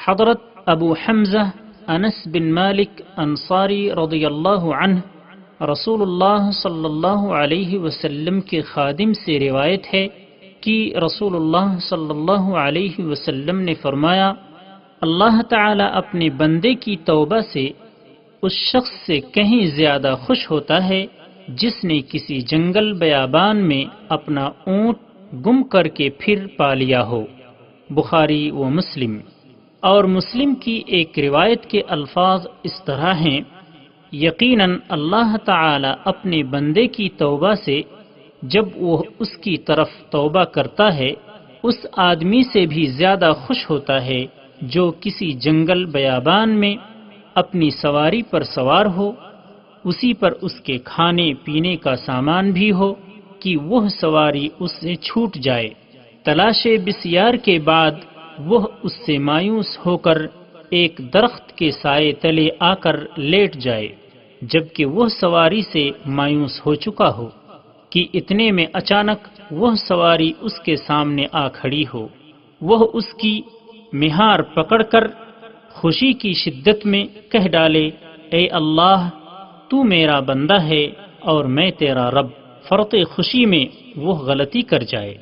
حضرت ابو حمزہ انس بن مالک انصاری رضی اللہ عنہ رسول اللہ صلی اللہ علیہ وسلم کے خادم سے روایت ہے کہ رسول اللہ صلی اللہ علیہ وسلم نے فرمایا، اللہ تعالی اپنے بندے کی توبہ سے اس شخص سے کہیں زیادہ خوش ہوتا ہے جس نے کسی جنگل بیابان میں اپنا اونٹ گم کر کے پھر پا لیا ہو۔ بخاری و مسلم۔ اور مسلم کی ایک روایت کے الفاظ اس طرح ہیں، یقیناً اللہ تعالی اپنے بندے کی توبہ سے جب وہ اس کی طرف توبہ کرتا ہے اس آدمی سے بھی زیادہ خوش ہوتا ہے جو کسی جنگل بیابان میں اپنی سواری پر سوار ہو، اسی پر اس کے کھانے پینے کا سامان بھی ہو کہ وہ سواری اس سے چھوٹ جائے، تلاش بسیار کے بعد وہ اس سے مایوس ہو کر ایک درخت کے سائے تلے آ کر لیٹ جائے، جبکہ وہ سواری سے مایوس ہو چکا ہو کہ اتنے میں اچانک وہ سواری اس کے سامنے آ کھڑی ہو، وہ اس کی مہار پکڑ کر خوشی کی شدت میں کہہ ڈالے، اے اللہ تو میرا بندہ ہے اور میں تیرا رب، فرط خوشی میں وہ غلطی کر جائے۔